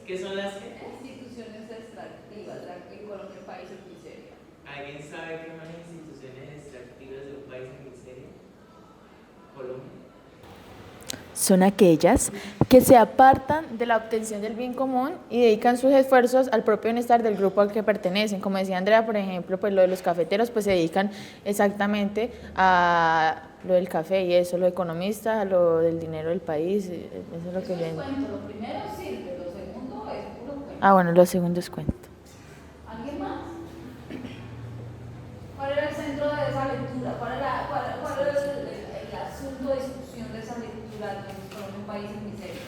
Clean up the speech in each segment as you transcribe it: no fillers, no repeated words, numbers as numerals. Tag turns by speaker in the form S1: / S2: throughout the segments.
S1: ¿Qué son las
S2: instituciones extractivas? En Colombia, país en miseria.
S1: ¿Alguien sabe qué son las instituciones extractivas de un país en miseria? Colombia.
S3: Son aquellas que se apartan de la obtención del bien común y dedican sus esfuerzos al propio bienestar del grupo al que pertenecen. Como decía Andrea, por ejemplo, pues lo de los cafeteros, pues se dedican exactamente a lo del café y eso, lo economista, a lo del dinero del país, eso es lo que ven.
S2: Lo primero sirve, lo segundo es puro cuento.
S3: Ah, bueno, lo segundo es cuento.
S2: ¿Alguien más? ¿Cuál era el centro de esa lectura? ¿Cuál era el asunto de discusión de esa lectura de un país en miseria?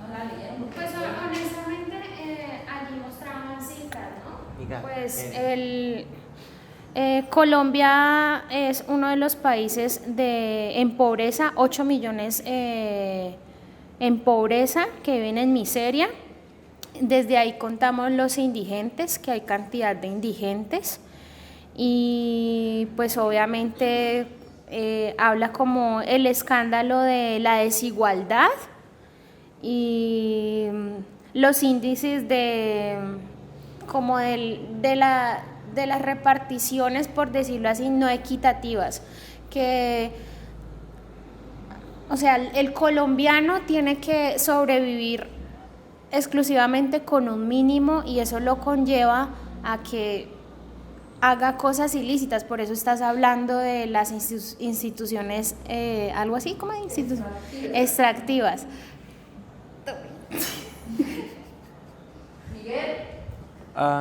S2: ¿No la leyeron?
S4: Pues honestamente allí mostraban cifras, ¿no?
S1: Diga,
S4: Pues Colombia es uno de los países en pobreza, 8 millones en pobreza que viven en miseria. Desde ahí contamos los indigentes, que hay cantidad de indigentes. Y pues obviamente habla como el escándalo de la desigualdad y los índices de las reparticiones, por decirlo así, no equitativas, o sea, el colombiano tiene que sobrevivir exclusivamente con un mínimo y eso lo conlleva a que haga cosas ilícitas. Por eso estás hablando de las instituciones, algo así como extractivas.
S2: Miguel.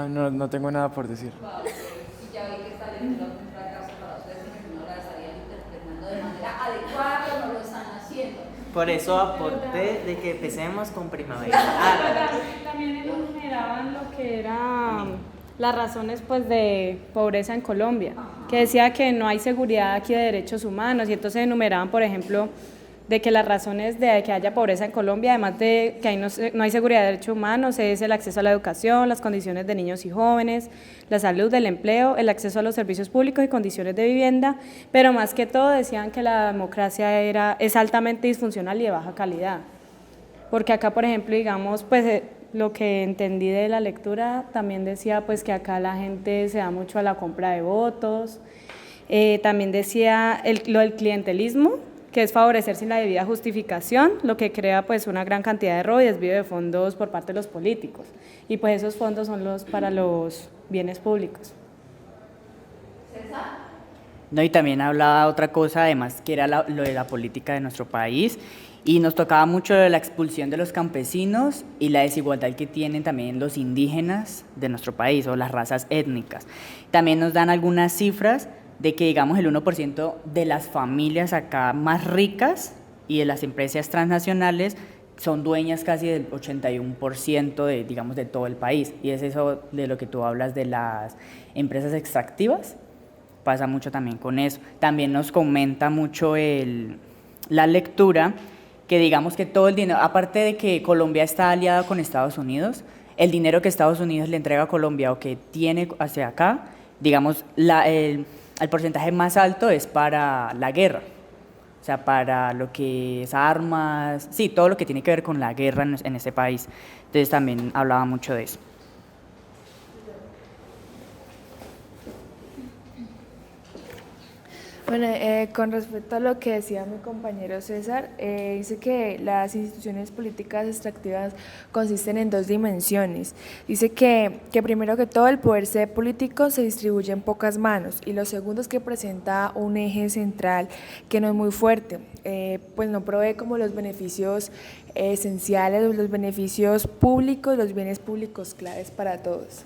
S5: No tengo nada por decir.
S2: Wow, y ya vi que esta lectura fue un fracaso para ustedes porque no la estarían interpretando de manera adecuada, pero no lo están haciendo.
S1: Por eso aporté de que empecemos con primavera.
S6: También enumeraban lo que eran las razones pues de pobreza en Colombia, que decía que no hay seguridad aquí de derechos humanos, y entonces enumeraban, por ejemplo, de que las razones de que haya pobreza en Colombia, además de que no hay seguridad de derechos humanos, es el acceso a la educación, las condiciones de niños y jóvenes, la salud, el empleo, el acceso a los servicios públicos y condiciones de vivienda, pero más que todo decían que la democracia es altamente disfuncional y de baja calidad. Porque acá, por ejemplo, digamos, pues lo que entendí de la lectura también decía pues que acá la gente se da mucho a la compra de votos, también decía lo del clientelismo, que es favorecer sin la debida justificación, lo que crea pues una gran cantidad de robo y desvío de fondos por parte de los políticos. Y pues esos fondos son para los bienes públicos.
S2: ¿César?
S7: No, y también hablaba otra cosa, además, que era lo de la política de nuestro país, y nos tocaba mucho de la expulsión de los campesinos y la desigualdad que tienen también los indígenas de nuestro país o las razas étnicas. También nos dan algunas cifras de que, digamos, el 1% de las familias acá más ricas y de las empresas transnacionales son dueñas casi del 81% de, digamos, de todo el país. Y es eso de lo que tú hablas de las empresas extractivas, pasa mucho también con eso. También nos comenta mucho la lectura, que digamos que todo el dinero, aparte de que Colombia está aliada con Estados Unidos, el dinero que Estados Unidos le entrega a Colombia o que tiene hacia acá, digamos, el porcentaje más alto es para la guerra, o sea, para lo que es armas, sí, todo lo que tiene que ver con la guerra en este país. Entonces también hablaba mucho de eso.
S8: Bueno, con respecto a lo que decía mi compañero César, dice que las instituciones políticas extractivas consisten en dos dimensiones. Dice que primero que todo el poder político se distribuye en pocas manos, y lo segundo es que presenta un eje central que no es muy fuerte, pues no provee como los beneficios esenciales, los beneficios públicos, los bienes públicos claves para todos.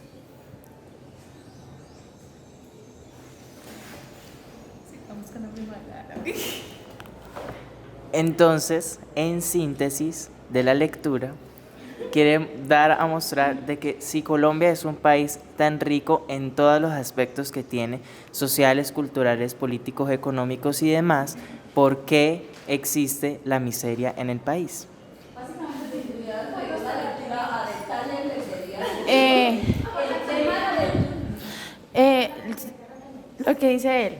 S1: Entonces, en síntesis de la lectura, quiere dar a mostrar de que si Colombia es un país tan rico en todos los aspectos que tiene, sociales, culturales, políticos, económicos y demás, ¿por qué existe la miseria en el país?
S2: Básicamente, si tuvieras la lectura a detalle, le sería
S3: Eh,
S2: el tema de
S3: Lo que dice él,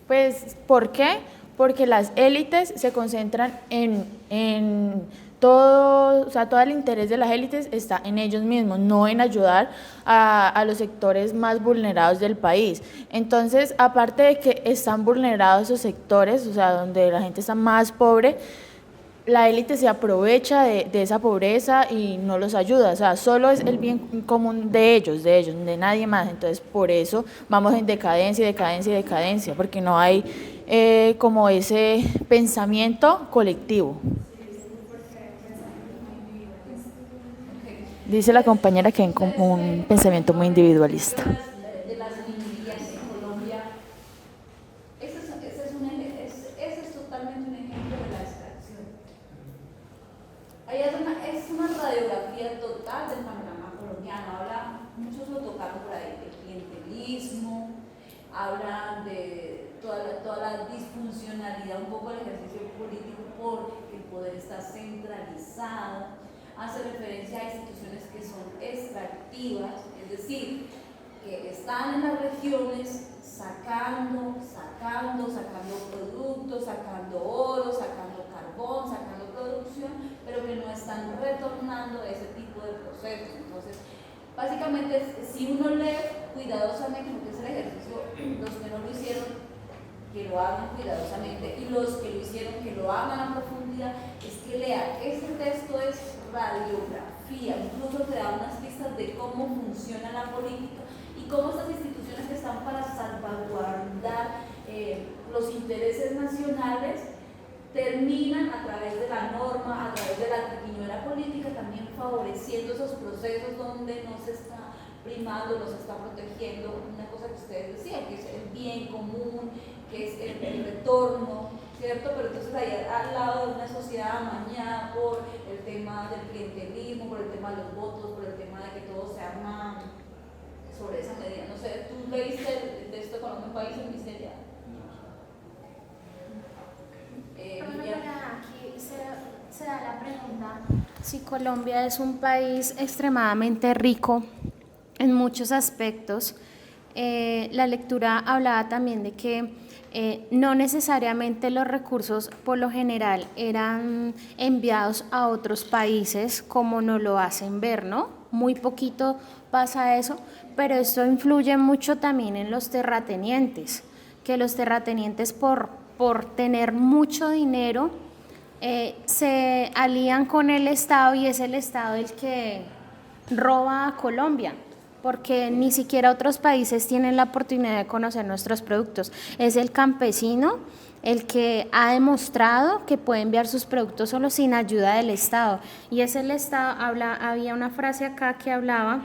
S3: pues, ¿por qué? Porque las élites se concentran en todo, o sea, todo el interés de las élites está en ellos mismos, no en ayudar a los sectores más vulnerados del país. Entonces, aparte de que están vulnerados esos sectores, o sea, donde la gente está más pobre, la élite se aprovecha de esa pobreza y no los ayuda, o sea, solo es el bien común de ellos, de nadie más. Entonces, por eso vamos en decadencia, decadencia, decadencia, porque no hay como ese pensamiento colectivo. Dice la compañera que hay como un pensamiento muy individualista.
S2: De las minorías en Colombia, ese es totalmente un ejemplo de la extracción. Es una radiografía total del panorama colombiano. Muchos lo tocaron por ahí, del clientelismo, hablan de toda la disfuncionalidad un poco del ejercicio político porque el poder está centralizado. Hace referencia a instituciones que son extractivas, es decir, que están en las regiones sacando productos, sacando oro, sacando carbón, sacando producción, pero que no están retornando ese tipo de procesos. Entonces, básicamente, si uno lee cuidadosamente lo que es el ejercicio, los que no lo hicieron, que lo hagan cuidadosamente, y los que lo hicieron, que lo hagan a profundidad, es que lean. Este texto es radiografía, incluso te da unas pistas de cómo funciona la política y cómo estas instituciones que están para salvaguardar los intereses nacionales terminan a través de la norma, a través de la triquiñuela política, también favoreciendo esos procesos donde no se está primando, no se está protegiendo una cosa que ustedes decían, que es el bien común, que es el retorno, ¿cierto? Pero entonces ahí al lado de una sociedad amañada por el tema del clientelismo, por el tema de los votos, por el tema de que todo se arma sobre esa medida. No sé, ¿tú leíste el texto de Colombia, un país en miseria?
S4: Aquí se da la pregunta si Colombia es un país extremadamente rico en muchos aspectos. La lectura hablaba también de que no necesariamente los recursos por lo general eran enviados a otros países como nos lo hacen ver, ¿no? Muy poquito pasa eso, pero esto influye mucho también en los terratenientes, que los terratenientes por tener mucho dinero se alían con el Estado y es el Estado el que roba a Colombia, porque ni siquiera otros países tienen la oportunidad de conocer nuestros productos. Es el campesino el que ha demostrado que puede enviar sus productos solo sin ayuda del Estado. Y es el Estado, había una frase acá que hablaba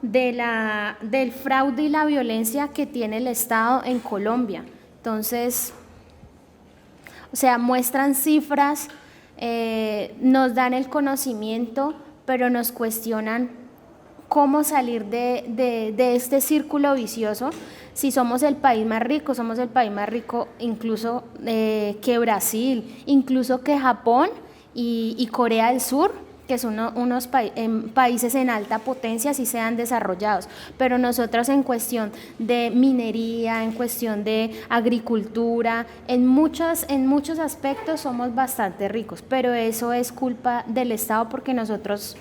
S4: del fraude y la violencia que tiene el Estado en Colombia. Entonces, o sea, muestran cifras, nos dan el conocimiento, pero nos cuestionan cómo salir de este círculo vicioso. Si somos el país más rico incluso que Brasil, incluso que Japón y Corea del Sur, que son unos países en alta potencia, sí sean desarrollados, pero nosotros en cuestión de minería, en cuestión de agricultura, en muchos aspectos somos bastante ricos, pero eso es culpa del Estado porque nosotros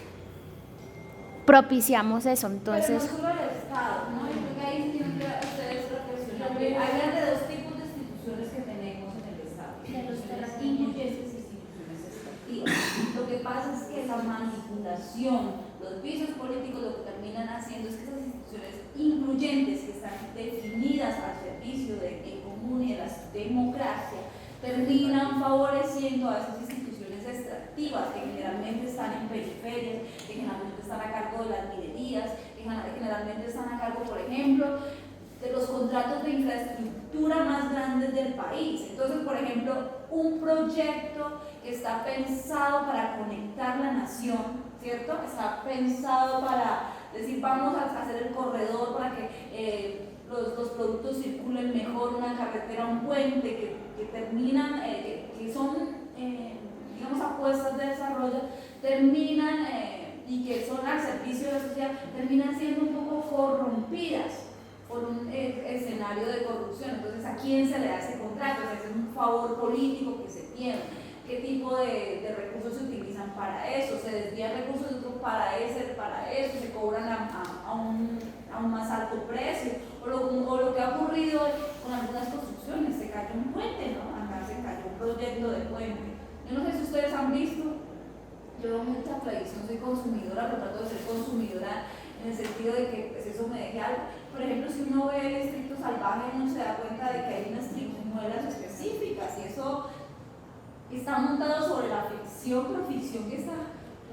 S4: propiciamos eso. Entonces,
S2: pero no solo el Estado, ¿no? Yo creo que ahí tienen que ustedes reflexionar. Hay de dos tipos de instituciones que tenemos en el Estado: instituciones incluyentes y instituciones extractivas. Lo que pasa es que la manipulación, los vicios políticos, lo que terminan haciendo es que esas instituciones incluyentes, que están definidas al servicio del bien común y de la democracia, terminan favoreciendo a esas instituciones extractivas que generalmente están en periferias, que generalmente están a cargo de las minerías, que generalmente están a cargo, por ejemplo, de los contratos de infraestructura más grandes del país. Entonces, por ejemplo, un proyecto que está pensado para conectar la nación, ¿cierto? Está pensado para decir, vamos a hacer el corredor para que los productos circulen mejor, una carretera, un puente, que terminan, que son digamos, apuestas de desarrollo, terminan, y que son al servicio de la sociedad, terminan siendo un poco corrompidas por un escenario de corrupción. Entonces, ¿a quién se le da ese contrato? Es un favor político que se tiene. qué tipo de recursos se utilizan para eso, se desvían recursos de otro para eso, se cobran a un más alto precio, o lo que ha ocurrido con algunas construcciones, se cayó un puente, ¿no? Acá se cayó un proyecto de puente. Yo no sé si ustedes han visto, yo veo mucha tradición, soy consumidora, pero trato de ser consumidora en el sentido de que pues, eso me deje algo. Por ejemplo, si uno ve el Distrito Salvaje, uno se da cuenta de que hay unas tribuneras específicas y eso está montado sobre la ficción, pero ficción que está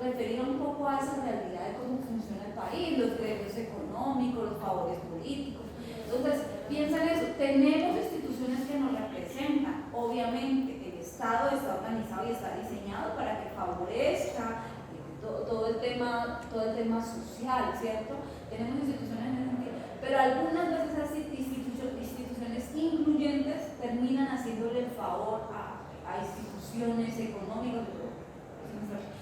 S2: referida un poco a esa realidad de cómo funciona el país, los derechos económicos, los favores políticos. Entonces, piensa en eso, tenemos instituciones que nos representan, obviamente el Estado está organizado y está diseñado para que favorezca todo el tema social, ¿cierto? Tenemos instituciones en ese sentido, pero algunas veces esas instituciones incluyentes terminan haciéndole el favor a instituciones económicas.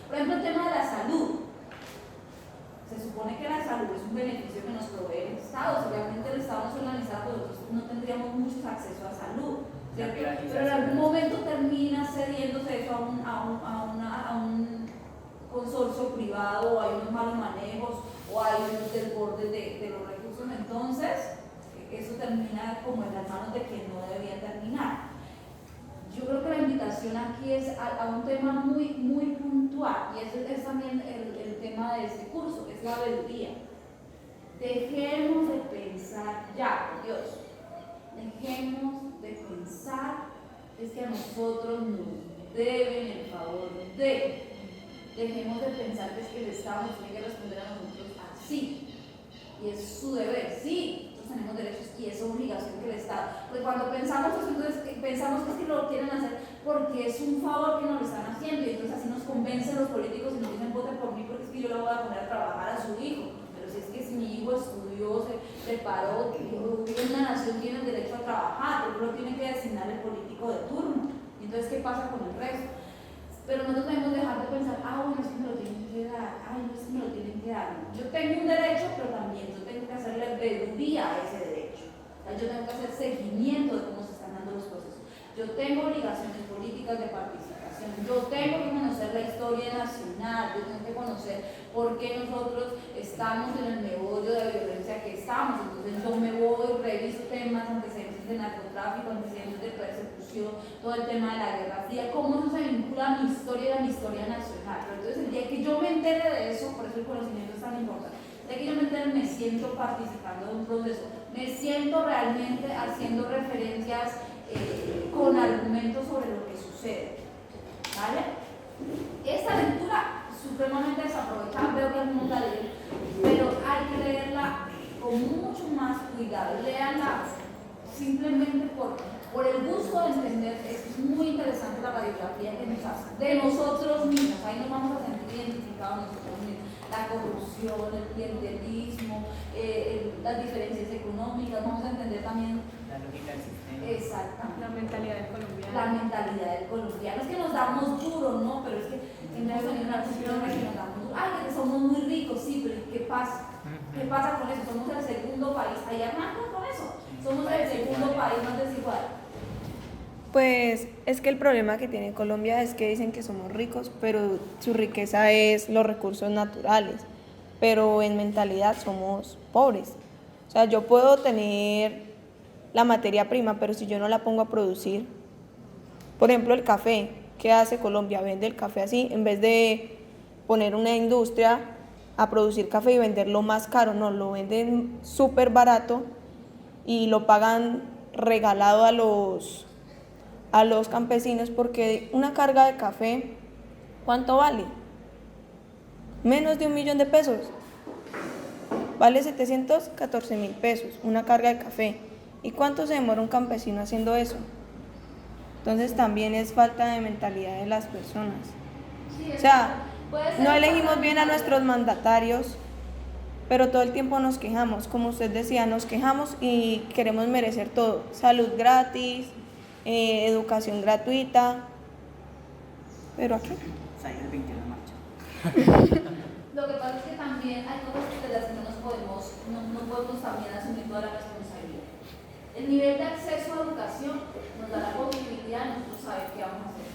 S2: Por ejemplo, el tema de la salud. Se supone que la salud es un beneficio que nos provee el Estado. Si realmente el Estado no se organizara, pues nosotros no tendríamos mucho acceso a salud, ¿cierto? Pero en algún momento termina cediéndose eso a un consorcio privado, o hay unos malos manejos, o hay unos desbordes de los recursos. Entonces, eso termina como en las manos de quien no debería terminar. Yo creo que la invitación aquí es a un tema muy, muy puntual, y ese es también el tema de este curso, que es la veeduría. Dejemos de pensar, ya, por Dios, dejemos de pensar es que a nosotros nos deben el favor de. Dejemos de pensar que es que el Estado nos tiene que responder a nosotros así, y es su deber, sí. Tenemos derechos y es obligación que el Estado, porque cuando pensamos eso, entonces pensamos que es que lo quieren hacer porque es un favor que nos lo están haciendo, y entonces así nos convencen los políticos y nos dicen voten por mí porque es que yo le voy a poner a trabajar a su hijo. Pero si es que si mi hijo estudió, se preparó, vive en una nación, tiene el derecho a trabajar, pero lo tiene que designar el político de turno. Y entonces, ¿qué pasa con el resto? Pero nosotros debemos dejar de pensar, bueno, es que me lo tienen que dar, no es que me lo tienen que dar. Yo tengo un derecho, pero también yo tengo que hacerle veeduría a ese derecho. O sea, yo tengo que hacer seguimiento de cómo se están dando los procesos. Yo tengo obligaciones políticas de participación. Yo tengo que conocer la historia nacional, yo tengo que conocer por qué nosotros estamos en el meollo de violencia que estamos. Entonces yo me voy, reviso temas, antecedentes de narcotráfico, antecedentes de persecución, todo el tema de la Guerra Fría, cómo eso se vincula a mi historia y a mi historia nacional. Pero entonces el día que yo me entere de eso, por eso el conocimiento es tan importante, el día que yo me entere me siento participando de un proceso, me siento realmente haciendo referencias con argumentos sobre lo que sucede, ¿vale? Esta lectura supremamente desaprovechada, veo que algunos la leen, pero hay que leerla con mucho más cuidado, léanla simplemente por el gusto de entender. Es muy interesante la radiografía que nos hace de nosotros mismos, ahí nos vamos a sentir identificados nosotros mismos, la corrupción, el clientelismo, las diferencias económicas, vamos a entender también
S7: la lógica del sistema.
S2: Exactamente.
S6: La mentalidad del colombiano.
S2: La mentalidad del colombiano. Es que nos damos duro, ¿no? Pero es que hemos tenido una cultura en la que nos damos duro. Ay, que somos muy ricos, sí, pero ¿qué pasa? ¿Qué pasa con eso? Somos el segundo país. Ahí arrancan con eso. Somos el segundo país más desigual.
S9: Pues es que el problema que tiene Colombia es que dicen que somos ricos, pero su riqueza es los recursos naturales, pero en mentalidad somos pobres. O sea, yo puedo tener la materia prima, pero si yo no la pongo a producir, por ejemplo el café, ¿qué hace Colombia? Vende el café así, en vez de poner una industria a producir café y venderlo más caro, no, lo venden súper barato y lo pagan regalado a los campesinos, porque una carga de café, ¿cuánto vale? Menos de 1 millón de pesos. Vale 714.000 pesos una carga de café. ¿Y cuánto se demora un campesino haciendo eso? Entonces también es falta de mentalidad de las personas.
S2: Sí,
S9: o sea, no
S2: ser
S9: elegimos bien a nuestros mandatarios, pero todo el tiempo nos quejamos. Como usted decía, nos quejamos y queremos merecer todo. Salud gratis, educación gratuita, pero aquí
S7: Salir el 21 de marcha.
S2: Lo que pasa es que también hay cosas de las que no podemos también asumir toda la responsabilidad. El nivel de acceso a educación nos da la posibilidad de nosotros saber qué vamos a hacer.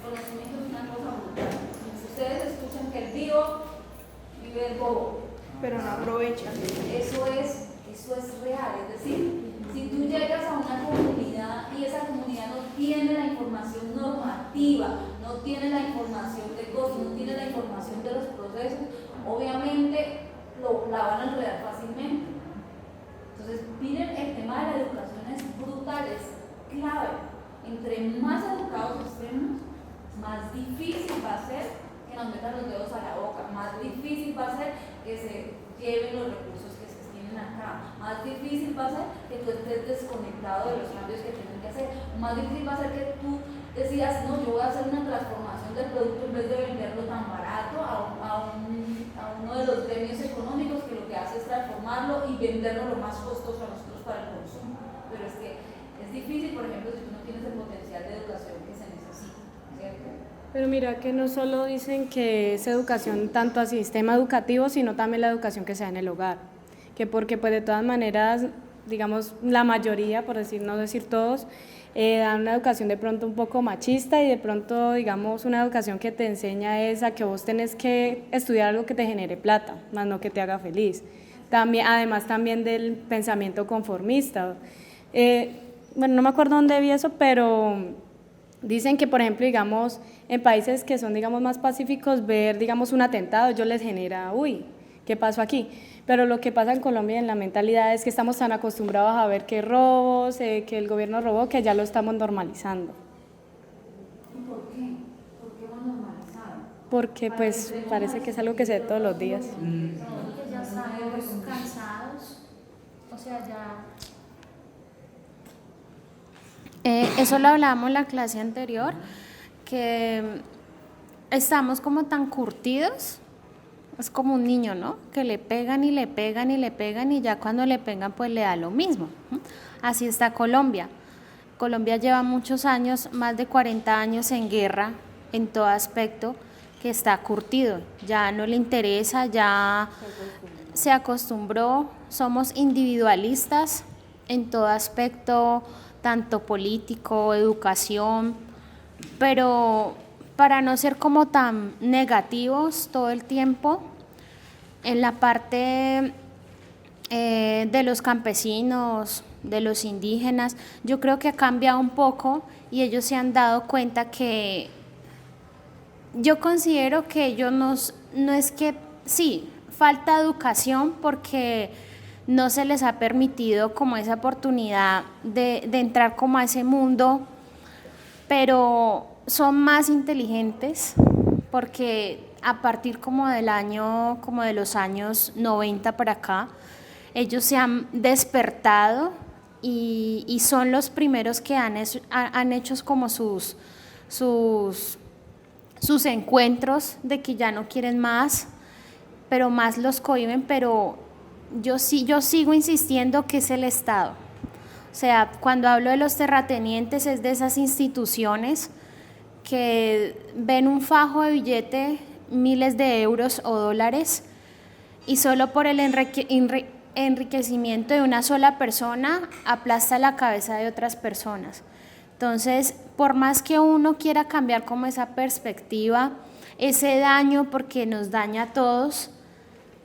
S2: conocimiento es una cosa brutal. Ustedes escuchan que el vivo vive el bobo.
S9: Pero no aprovechan.
S2: Eso es real, es decir, si tú llegas a una comunidad y esa comunidad no tiene la información normativa, no tiene la información de cosas, no tiene la información de los procesos, obviamente la van a enredar fácilmente. Entonces, miren, el tema de la educación es brutal, es clave. Entre más educados estemos, más difícil va a ser que nos metan los dedos a la boca, más difícil va a ser que se lleven los recursos que se tienen acá, más difícil va a ser que tú estés desconectado de los cambios que tienen que hacer, más difícil va a ser que tú decidas, no, yo voy a hacer una transformación del producto en vez de venderlo tan barato a uno de los gremios económicos que lo que hace es transformarlo y venderlo lo más costoso a nosotros para el consumo. Pero es que es difícil, por ejemplo, si tú no tienes el potencial de educación que se necesita, ¿cierto?
S6: Pero mira que no solo dicen que es educación tanto a sistema educativo, sino también la educación que se da en el hogar. Que porque pues de todas maneras, digamos, la mayoría, por decir, no decir todos, dan una educación de pronto un poco machista y de pronto, digamos, una educación que te enseña es a que vos tenés que estudiar algo que te genere plata, más no que te haga feliz. También, además también del pensamiento conformista. Bueno, no me acuerdo dónde vi eso, pero dicen que, por ejemplo, digamos, en países que son, digamos, más pacíficos, ver, digamos, un atentado, ellos les genera, uy, ¿qué pasó aquí? Pero lo que pasa en Colombia en la mentalidad es que estamos tan acostumbrados a ver que robos, que el gobierno robó, que ya lo estamos normalizando.
S2: ¿Por qué? ¿Por qué hemos normalizado?
S6: Porque pues parece que es algo que se ve todos los días.
S4: Que ya estamos cansados, o sea, ya... eso lo hablábamos en la clase anterior, que estamos como tan curtidos. Es como un niño, ¿no? Que le pegan y le pegan y le pegan y ya cuando le pegan pues le da lo mismo. Así está Colombia. Colombia lleva muchos años, más de 40 años en guerra en todo aspecto, que está curtido. Ya no le interesa, ya se acostumbró, somos individualistas en todo aspecto, tanto político, educación, pero para no ser como tan negativos todo el tiempo, en la parte de los campesinos, de los indígenas, yo creo que ha cambiado un poco y ellos se han dado cuenta que yo considero que ellos no es que, sí, falta educación porque no se les ha permitido como esa oportunidad de entrar como a ese mundo, pero son más inteligentes porque a partir como de los años 90 para acá, ellos se han despertado y son los primeros que han hecho como sus encuentros de que ya no quieren más, pero más los cohíben, pero yo sigo insistiendo que es el Estado. O sea, cuando hablo de los terratenientes es de esas instituciones que ven un fajo de billete, miles de euros o dólares, y solo por el enriquecimiento de una sola persona aplasta la cabeza de otras personas. Entonces, por más que uno quiera cambiar como esa perspectiva, ese daño, porque nos daña a todos,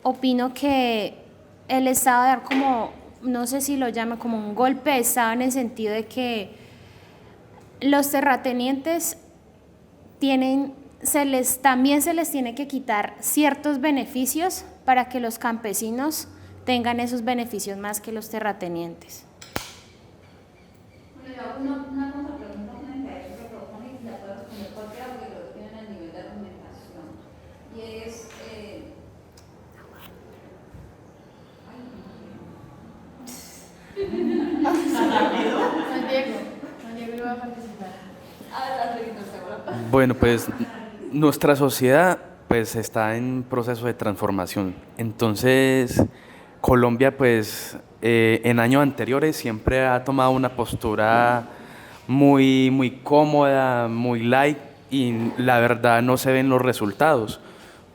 S4: opino que el Estado debe dar como, no sé si lo llame como un golpe de Estado, en el sentido de que los terratenientes también se les tiene que quitar ciertos beneficios para que los campesinos tengan esos beneficios más que los terratenientes.
S2: Bueno, yo hago una contrapregunta frente a eso que propone y la puedo responder cualquiera porque creo que tienen el nivel de argumentación. Y es...
S3: Juan Diego lo va a participar.
S10: Bueno, pues nuestra sociedad pues está en proceso de transformación. Entonces, Colombia pues en años anteriores siempre ha tomado una postura muy cómoda, muy light, y la verdad no se ven los resultados,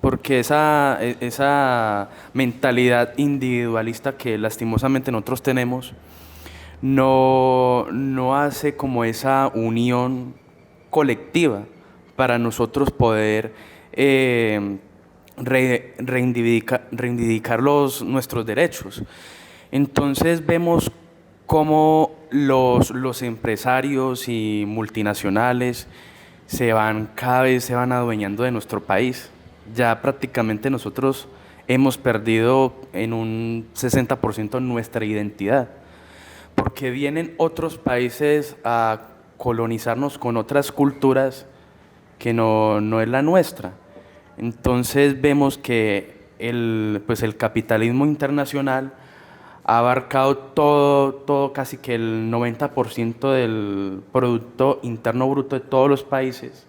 S10: porque esa mentalidad individualista que lastimosamente nosotros tenemos no hace como esa unión colectiva para nosotros poder reivindicar nuestros derechos. Entonces vemos cómo los empresarios y multinacionales cada vez se van adueñando de nuestro país. Ya prácticamente nosotros hemos perdido en un 60% nuestra identidad, porque vienen otros países a colonizarnos con otras culturas que no es la nuestra. Entonces vemos que el capitalismo internacional ha abarcado todo, casi que el 90% del Producto Interno Bruto de todos los países,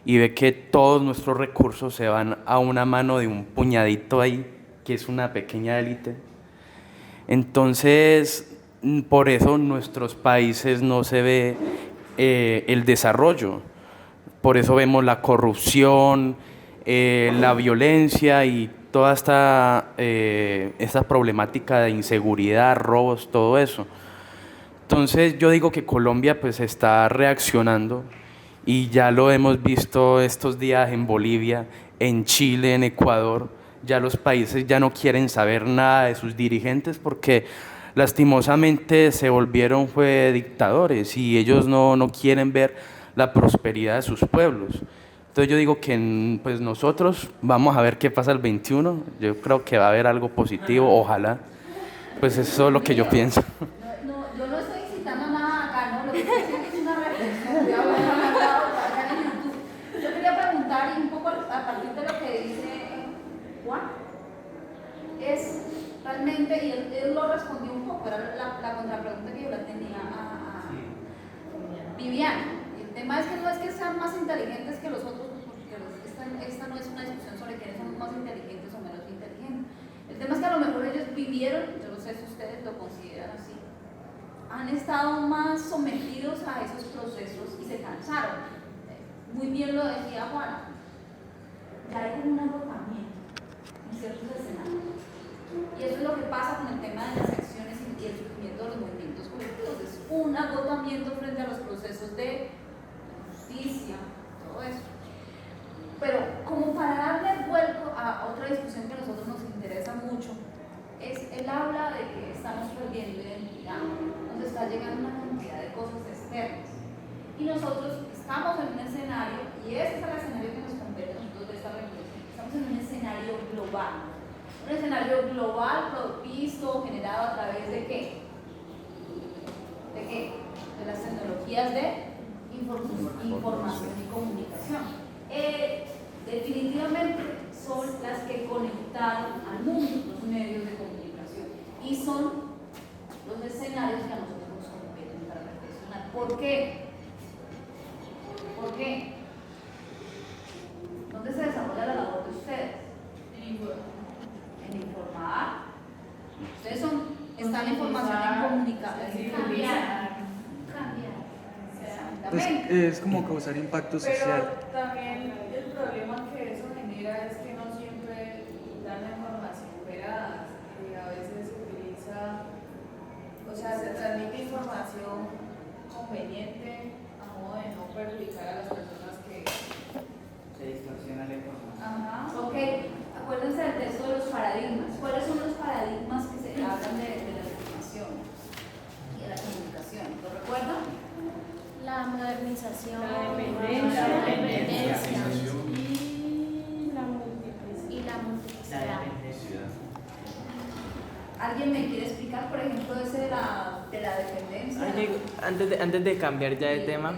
S10: y ve que todos nuestros recursos se van a una mano de un puñadito ahí, que es una pequeña élite. Entonces, por eso en nuestros países no se ve el desarrollo. Por eso vemos la corrupción, la violencia y toda esta problemática de inseguridad, robos, todo eso. Entonces yo digo que Colombia pues está reaccionando, y ya lo hemos visto estos días en Bolivia, en Chile, en Ecuador. Ya los países ya no quieren saber nada de sus dirigentes porque lastimosamente se volvieron dictadores, y ellos no quieren ver la prosperidad de sus pueblos. Entonces yo digo que pues nosotros vamos a ver qué pasa el 21, yo creo que va a haber algo positivo, ojalá. Pues eso es lo que yo pienso.
S2: Yo no estoy citando nada acá, ¿no? Lo que estoy diciendo es una reflexión. Voy a hablar acá en YouTube. Yo quería preguntar, y un poco a partir de lo que dice Juan, es realmente, y él lo respondió un poco, era la contrapregunta que yo la tenía a Viviana. El tema es que sean más inteligentes que los otros, porque esta no es una discusión sobre quiénes son más inteligentes o menos inteligentes. El tema es que a lo mejor ellos vivieron, yo no sé si ustedes lo consideran así, han estado más sometidos a esos procesos y se cansaron. Muy bien lo decía Juana, ya hay como un agotamiento en ciertos escenarios. Y eso es lo que pasa con el tema de las acciones y el surgimiento de los movimientos colectivos. Es un agotamiento frente a los procesos de justicia, todo eso. Pero como para darle vuelco a otra discusión que a nosotros nos interesa mucho, él habla de que estamos perdiendo identidad, nos está llegando una cantidad de cosas externas, y nosotros estamos en un escenario, y ese es el escenario que nos compete a nosotros de esta revolución. Estamos en un escenario global propicio, generado a través de ¿qué? ¿De qué? De las tecnologías de información y comunicación. Definitivamente son las que conectaron al mundo, los medios de comunicación, y son los escenarios que a nosotros nos competen para reflexionar. ¿Por qué? ¿Por qué? ¿Dónde se desarrolla la labor de ustedes? En informar. Ustedes están en formación en comunicación, en cambiar.
S5: Pues es como causar impacto social.
S3: Pero también el problema que eso genera es que no siempre dan la información veraz, y a veces se utiliza, o sea, se transmite información conveniente a modo de no perjudicar a las personas que...
S7: Se distorsiona la información.
S2: Ajá, ok. Acuérdense del texto de los paradigmas. ¿Cuáles son los paradigmas que se hablan de la información y de la comunicación? ¿Lo recuerdan?
S4: La modernización,
S6: La dependencia.
S4: la dependencia
S6: Y la multiplicidad.
S4: y la multiplicidad.
S2: ¿Alguien me quiere explicar, por ejemplo, ese de la dependencia?
S1: Antes de cambiar ya de tema,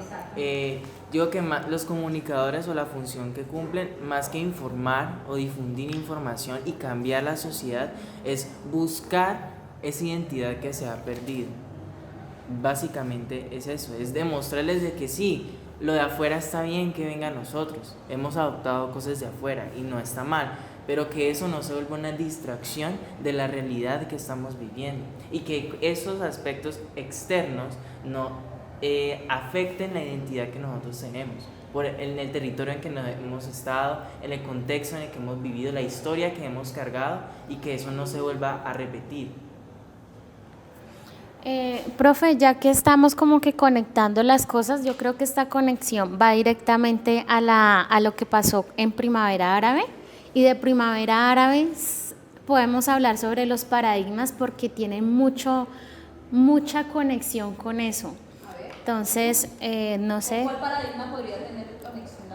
S1: digo que los comunicadores, o la función que cumplen, más que informar o difundir información y cambiar la sociedad, es buscar esa identidad que se ha perdido. Básicamente es eso, es demostrarles de que sí, lo de afuera está bien que venga a nosotros, hemos adoptado cosas de afuera y no está mal, pero que eso no se vuelva una distracción de la realidad que estamos viviendo, y que esos aspectos externos no afecten la identidad que nosotros tenemos, en el territorio en que hemos estado, en el contexto en el que hemos vivido, la historia que hemos cargado, y que eso no se vuelva a repetir.
S4: Profe, ya que estamos como que conectando las cosas, yo creo que esta conexión va directamente a lo que pasó en Primavera Árabe, y de Primavera Árabe podemos hablar sobre los paradigmas porque tienen mucha conexión con eso. Entonces, no sé.
S2: ¿Cuál paradigma podría tener conexión?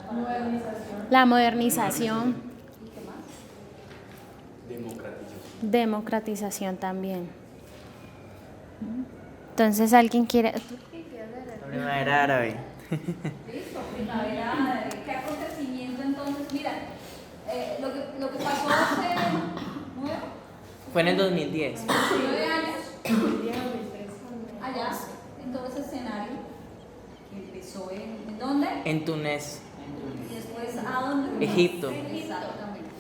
S4: La modernización.
S2: ¿Y qué más?
S4: Democratización también. Entonces, ¿alguien quiere?
S1: La primavera árabe.
S2: Listo, primavera árabe. ¿Qué acontecimiento entonces? Mira, lo que pasó hace 9
S1: Fue en el 2010.
S2: años, allá, en todo ese escenario, que empezó ¿en dónde?
S1: En Túnez,
S2: Y después, ¿a dónde?
S1: Egipto.
S2: Exactamente.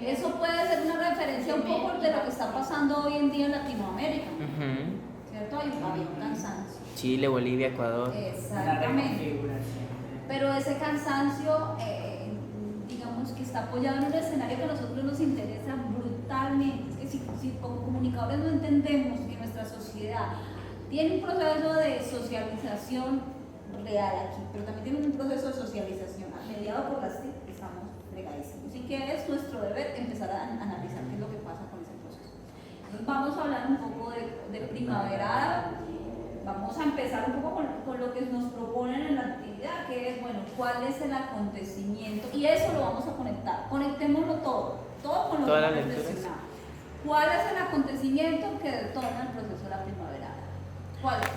S2: Eso puede ser una referencia un poco de lo que está pasando hoy en día en Latinoamérica,
S1: Ujú.
S2: ¿cierto? Había un cansancio.
S1: Chile, Bolivia, Ecuador.
S2: Exactamente. Pero ese cansancio, digamos que está apoyado en un escenario que a nosotros nos interesa brutalmente. Es que si como comunicadores no entendemos que nuestra sociedad tiene un proceso de socialización real aquí, pero también tiene un proceso de socialización mediado por las TIC, estamos fregadísimos. Así que es nuestro deber empezar a analizar qué es lo que pasa con ese proceso. Entonces vamos a hablar un poco de primavera árabe. Vamos a empezar un poco con lo que nos proponen en la actividad, que es, bueno, cuál es el acontecimiento, y eso lo vamos a conectar. Conectémoslo todo con lo que hemos mencionado. ¿Cuál es el acontecimiento que detona el proceso de la primavera árabe? ¿Cuál es?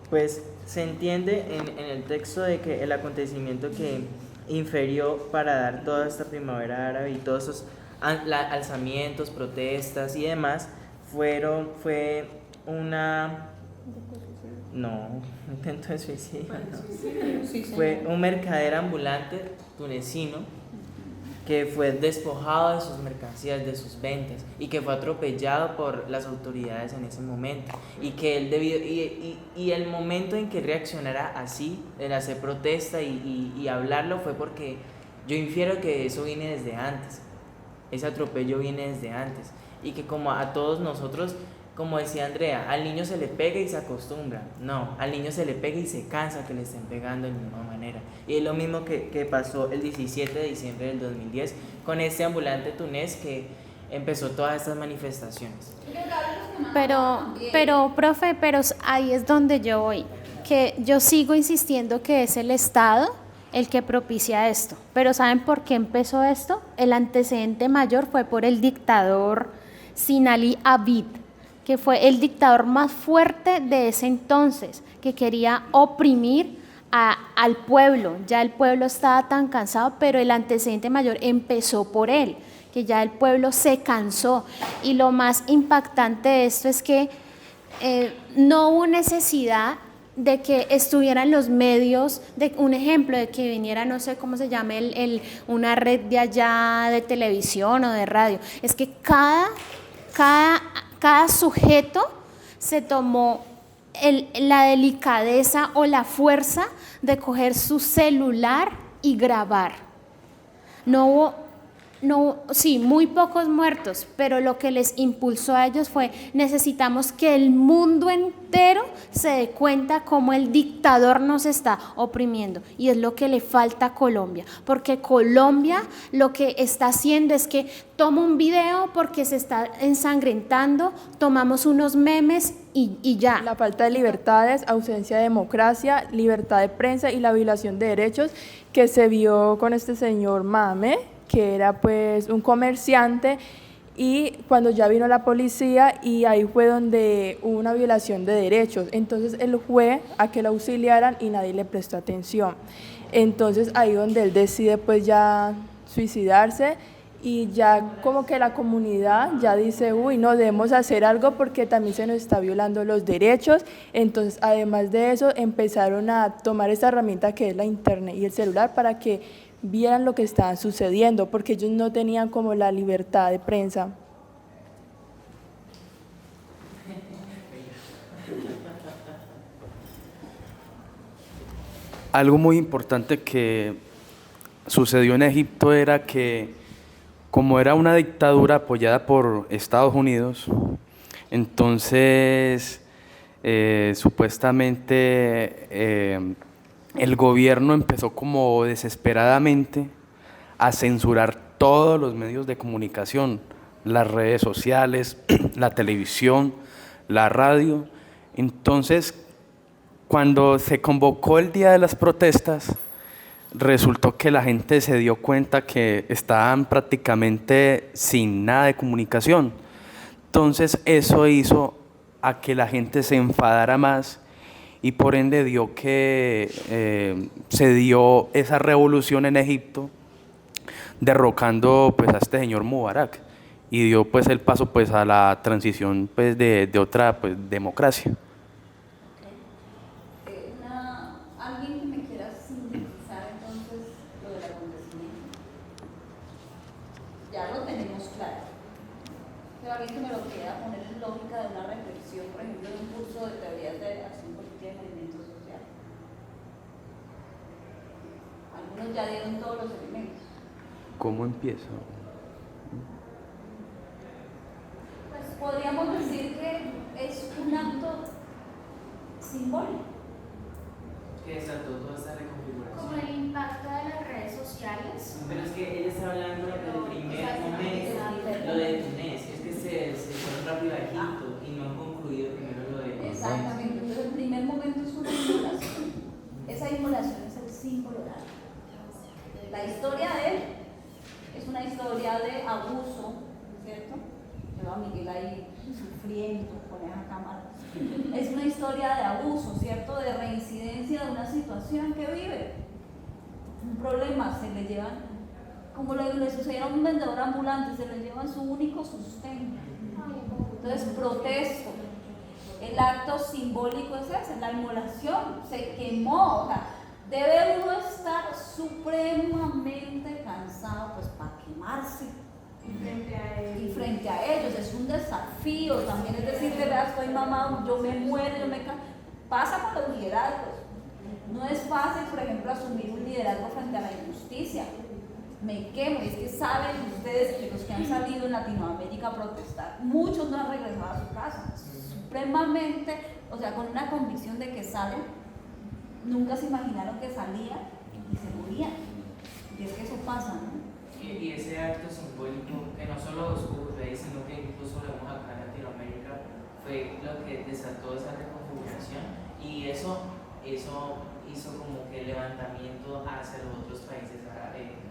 S1: Pues se entiende en el texto de que el acontecimiento que inferió para dar toda esta primavera árabe y todos esos alzamientos, protestas y demás fue una... No, intento de suicidio, no. Fue un mercader ambulante tunecino que fue despojado de sus mercancías, de sus ventas, y que fue atropellado por las autoridades en ese momento, y que él y el momento en que reaccionara así, en hacer protesta y hablarlo, fue porque yo infiero que eso viene desde antes, ese atropello viene desde antes, y que como a todos nosotros, como decía Andrea, al niño se le pega y se acostumbra. No, al niño se le pega y se cansa que le estén pegando de la misma manera. Y es lo mismo que pasó el 17 de diciembre del 2010 con este ambulante tunés que empezó todas estas manifestaciones.
S4: Pero, profe, pero ahí es donde yo voy, que yo sigo insistiendo que es el Estado el que propicia esto. Pero ¿saben por qué empezó esto? El antecedente mayor fue por el dictador Sinali Abid, que fue el dictador más fuerte de ese entonces, que quería oprimir al pueblo. Ya el pueblo estaba tan cansado, pero el antecedente mayor empezó por él, que ya el pueblo se cansó. Y lo más impactante de esto es que no hubo necesidad de que estuvieran los medios, de un ejemplo de que viniera, no sé cómo se llama, una red de allá de televisión o de radio. Es que cada sujeto se tomó la delicadeza o la fuerza de coger su celular y grabar. Sí, muy pocos muertos, pero lo que les impulsó a ellos fue: necesitamos que el mundo entero se dé cuenta cómo el dictador nos está oprimiendo, y es lo que le falta a Colombia, porque Colombia lo que está haciendo es que toma un video porque se está ensangrentando, tomamos unos memes y ya.
S8: La falta de libertades, ausencia de democracia, libertad de prensa y la violación de derechos que se vio con este señor Mame, que era pues un comerciante, y cuando ya vino la policía, y ahí fue donde hubo una violación de derechos. Entonces él fue a que lo auxiliaran y nadie le prestó atención. Entonces ahí donde él decide pues ya suicidarse, y ya como que la comunidad ya dice: uy, no, debemos hacer algo porque también se nos está violando los derechos. Entonces, además de eso, empezaron a tomar esta herramienta que es la internet y el celular para que vieran lo que estaba sucediendo, porque ellos no tenían como la libertad de prensa.
S10: Algo muy importante que sucedió en Egipto era que, como era una dictadura apoyada por Estados Unidos, entonces supuestamente el gobierno empezó como desesperadamente a censurar todos los medios de comunicación, las redes sociales, la televisión, la radio. Entonces, cuando se convocó el día de las protestas, resultó que la gente se dio cuenta que estaban prácticamente sin nada de comunicación. Entonces eso hizo a que la gente se enfadara más y por ende dio que se dio esa revolución en Egipto, derrocando pues a este señor Mubarak y dio pues el paso pues a la transición pues de otra pues democracia.
S2: ¿Alguien que me quiera sintetizar entonces lo del acontecimiento? Ya lo tenemos claro. Pero alguien que me lo quiera poner en lógica de una reflexión, por ejemplo, de un curso de teorías de acción política y movimiento social. Algunos ya dieron todos los elementos.
S10: ¿Cómo empieza?
S2: Pues podríamos decir que es un acto simbólico.
S1: Que desató toda esta reconfiguración.
S4: Como el impacto de las redes sociales.
S1: Pero es que ella está hablando del primer momento, lo de Túnez, es que se fueron rápido a Egipto y no han concluido primero lo de...
S2: Exactamente, entonces el primer momento es una inmolación. Esa inmolación es el símbolo de algo. La historia de él es una historia de abuso, ¿cierto? Veo a Miguel ahí sufriendo con esa cámara. Es una historia de abuso, ¿cierto? De reincidencia de una situación que vive. Un problema, se le llevan, como le sucediera a un vendedor ambulante, se le llevan su único sustento. Entonces protesto. El acto simbólico es ese, la inmolación, se quemó. O sea, debe uno estar supremamente cansado pues para quemarse. Y frente a ellos es un desafío también, es decir, de verdad estoy mamado, yo me muero, pasa con los liderazgos. No es fácil, por ejemplo, asumir un liderazgo frente a la injusticia. Me quemo, y es que saben ustedes que los que han salido en Latinoamérica a protestar, muchos no han regresado a su casa, supremamente, o sea, con una convicción de que salen, nunca se imaginaron que salían y se morían. Y es que eso pasa, ¿no?
S1: Y ese acto simbólico, que no solo ocurre ahí, sino que incluso lo vemos acá en Latinoamérica, fue lo que desató esa reconfiguración y eso hizo como que el levantamiento hacia los otros países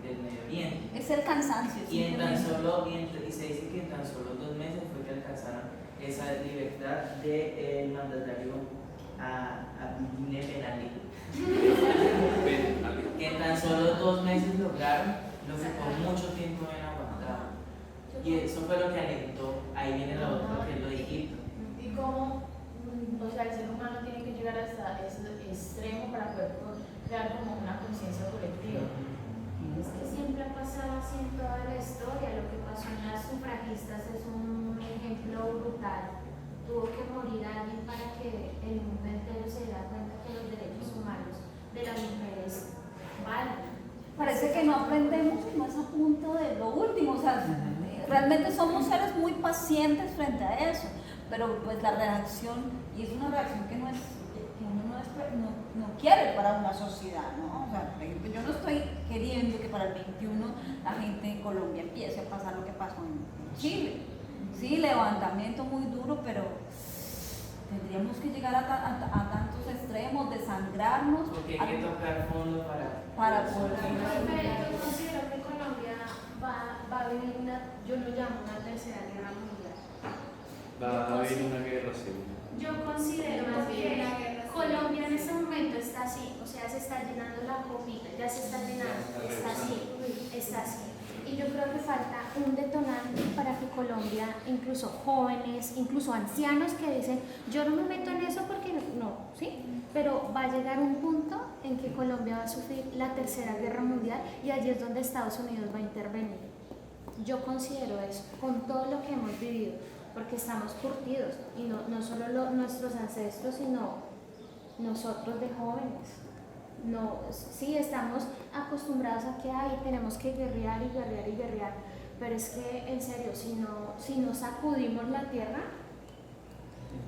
S1: del Medio Oriente.
S2: Es el cansancio.
S1: Y se dice que en tan solo 2 meses fue que alcanzaron esa libertad del mandatario a Ben Ali. Que en tan solo 2 meses lograron lo que por mucho tiempo habían aguantado. Y eso fue lo que alentó, ahí viene lo otro, que es lo de Egipto.
S3: Y cómo, o sea, el ser humano tiene que llegar hasta ese extremo para poder crear como una conciencia colectiva.
S4: Es que siempre ha pasado así en toda la historia. Lo que pasó en las sufragistas es un ejemplo brutal. Tuvo que morir alguien para que el mundo entero se diera cuenta que los derechos humanos de las mujeres valen.
S2: Parece que no aprendemos más a punto de lo último, o sea, realmente somos seres muy pacientes frente a eso, pero pues la reacción, y es una reacción que uno no quiere para una sociedad, ¿no? O sea, por ejemplo, yo no estoy queriendo que para el 21 la gente en Colombia empiece a pasar lo que pasó en Chile. Sí, levantamiento muy duro, pero tendríamos que llegar a tantos extremos, desangrarnos.
S1: Porque hay que tocar fondo
S2: para poder.
S4: Yo considero que Colombia va a vivir yo lo llamo una tercera guerra mundial.
S10: Va a haber una guerra civil.
S4: Yo considero que Colombia en este momento está así, o sea, se está llenando la copita, ya se está llenando, está así. Y yo creo que falta un detonante para que Colombia, incluso jóvenes, incluso ancianos que dicen, yo no me meto en eso porque no, ¿sí? Pero va a llegar un punto en que Colombia va a sufrir la tercera guerra mundial y allí es donde Estados Unidos va a intervenir. Yo considero eso, con todo lo que hemos vivido, porque estamos curtidos, y no solo nuestros ancestros, sino nosotros de jóvenes. No, sí, estamos acostumbrados a que tenemos que guerrear, pero es que en serio, si no sacudimos la tierra,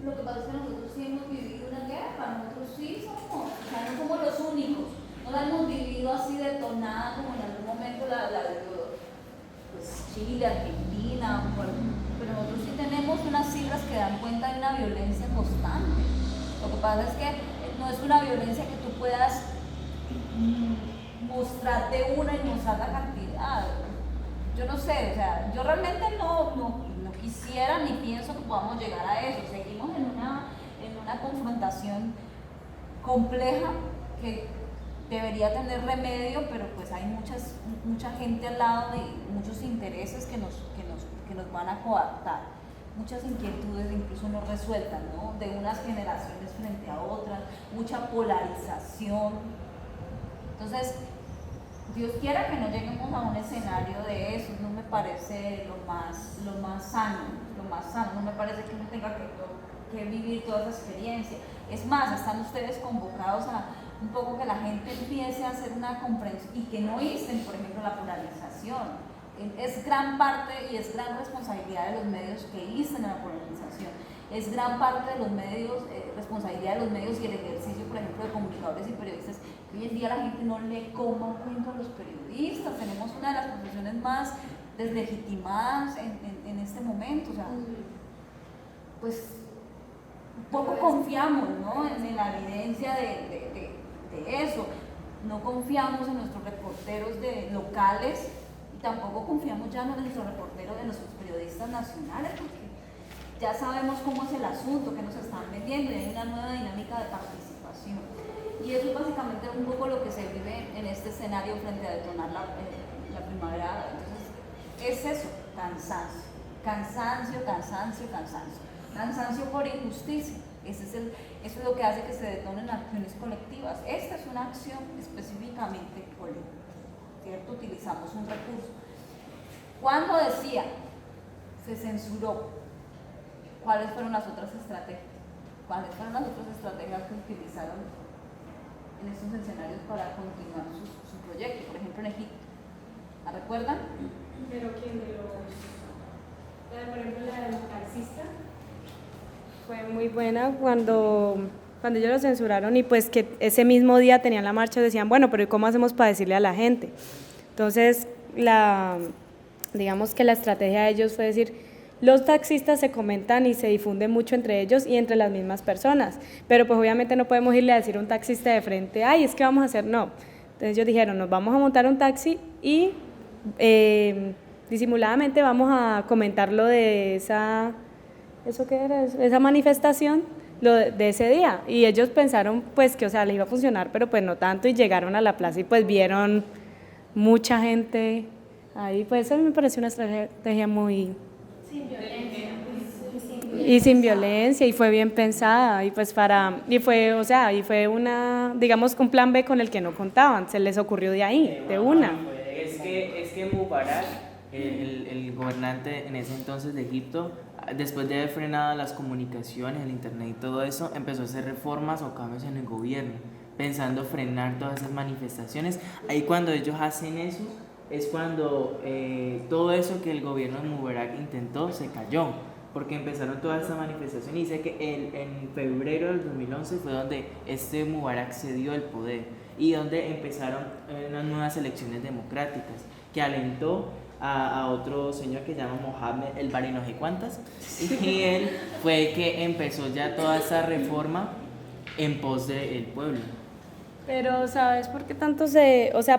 S2: Lo que pasa es que nosotros sí hemos vivido una guerra, nosotros sí somos, o sea, no somos los únicos, no la hemos vivido así detonada como en algún momento la pues, Chile, Argentina, pero nosotros sí tenemos unas cifras que dan cuenta de una violencia constante. Lo que pasa es que no es una violencia que tú puedas mostrarte una y mostrar la cantidad. Yo no sé, o sea, yo realmente no quisiera ni pienso que podamos llegar a eso. Seguimos en una confrontación compleja que debería tener remedio, pero pues hay mucha gente al lado y muchos intereses que nos van a coartar, muchas inquietudes incluso no resueltas, ¿no? De unas generaciones frente a otras, mucha polarización. Entonces, Dios quiera que no lleguemos a un escenario de eso, no me parece lo más sano, no me parece que uno tenga que vivir toda esa experiencia. Es más, están ustedes convocados a un poco que la gente empiece a hacer una comprensión y que no insten, por ejemplo, la polarización. Es gran parte y es gran responsabilidad de los medios que insten a la polarización. Es gran parte de los medios, responsabilidad de los medios y el ejercicio, por ejemplo, de comunicadores y periodistas. Hoy en día la gente no le coma cuento a los periodistas. Tenemos una de las profesiones más deslegitimadas en este momento. O sea, pues poco confiamos, ¿no? en la evidencia de eso. No confiamos en nuestros reporteros locales y tampoco confiamos ya en nuestros reporteros, de nuestros periodistas nacionales, porque ya sabemos cómo es el asunto, que nos están vendiendo y hay una nueva dinámica de participación. Y eso es básicamente un poco lo que se vive en este escenario frente a detonar la primavera. Entonces, es eso, cansancio por injusticia. Eso es lo que hace que se detonen acciones colectivas. Esta es una acción específicamente colectiva, ¿cierto? Utilizamos un recurso. Cuando decía, se censuró, ¿cuáles fueron las otras estrategias? ¿Cuáles fueron las otras estrategias que utilizaron en estos escenarios para continuar su proyecto? Por ejemplo, en Egipto. ¿La recuerdan?
S6: Pero ¿quién de los...? Por ejemplo, la del taxista fue muy buena cuando ellos lo censuraron y pues que ese mismo día tenían la marcha y decían, bueno, pero ¿y cómo hacemos para decirle a la gente? Entonces, digamos que la estrategia de ellos fue decir, los taxistas se comentan y se difunden mucho entre ellos y entre las mismas personas, pero pues obviamente no podemos irle a decir a un taxista de frente, ay, es que vamos a hacer, no. Entonces ellos dijeron, nos vamos a montar un taxi y disimuladamente vamos a comentar lo de esa manifestación de ese día, y ellos pensaron pues que, o sea, le iba a funcionar, pero pues no tanto, y llegaron a la plaza y pues vieron mucha gente ahí, pues a mí me pareció una estrategia muy... Sin violencia, y fue bien pensada, y pues fue una, digamos, un plan B con el que no contaban, se les ocurrió de ahí, de una.
S1: Es que Mubarak, el gobernante en ese entonces de Egipto, después de haber frenado las comunicaciones, el internet y todo eso, empezó a hacer reformas o cambios en el gobierno, pensando frenar todas esas manifestaciones. Ahí cuando ellos hacen eso, es cuando todo eso que el gobierno de Mubarak intentó se cayó, porque empezaron todas estas manifestaciones, y dice que en febrero del 2011 fue donde Mubarak cedió el poder y donde empezaron unas nuevas elecciones democráticas, que alentó a otro señor que se llama Mohamed el Bari no sé cuántas, y él fue que empezó ya toda esa reforma en pos del pueblo.
S6: Pero ¿sabes por qué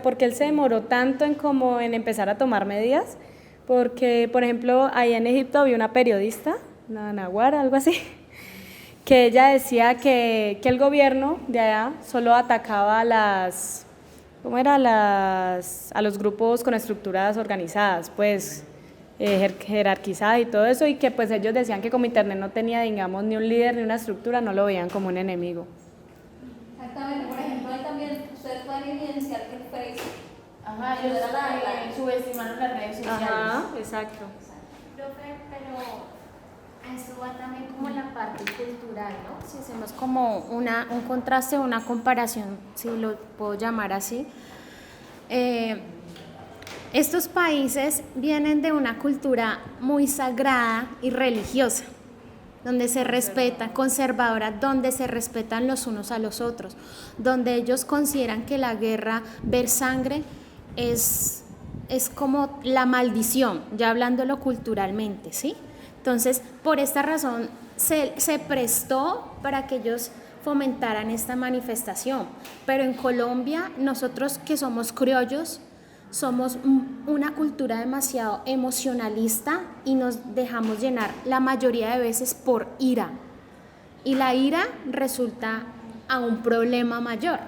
S6: porque él se demoró tanto en empezar a tomar medidas? Porque, por ejemplo, ahí en Egipto había una periodista, Naguara, algo así, que ella decía que el gobierno de allá solo atacaba a los grupos con estructuras organizadas, pues jerarquizadas y todo eso, y que pues ellos decían que como Internet no tenía, digamos, ni un líder ni una estructura, no lo veían como un enemigo.
S2: Exactamente, por ejemplo, ahí también ustedes pueden evidenciar que el Facebook,
S3: ellos subestimaron las redes sociales.
S6: Ajá, exacto.
S4: Profe, pero eso va también como en la parte cultural, ¿no? Si hacemos como un contraste, una comparación, si lo puedo llamar así. Estos países vienen de una cultura muy sagrada y religiosa, donde se respetan, conservadora, donde se respetan los unos a los otros, donde ellos consideran que la guerra, ver sangre, es como la maldición, ya hablándolo culturalmente, ¿sí? Entonces, por esta razón se prestó para que ellos fomentaran esta manifestación. Pero en Colombia, nosotros que somos criollos, somos una cultura demasiado emocionalista y nos dejamos llenar la mayoría de veces por ira. Y la ira resulta a un problema mayor,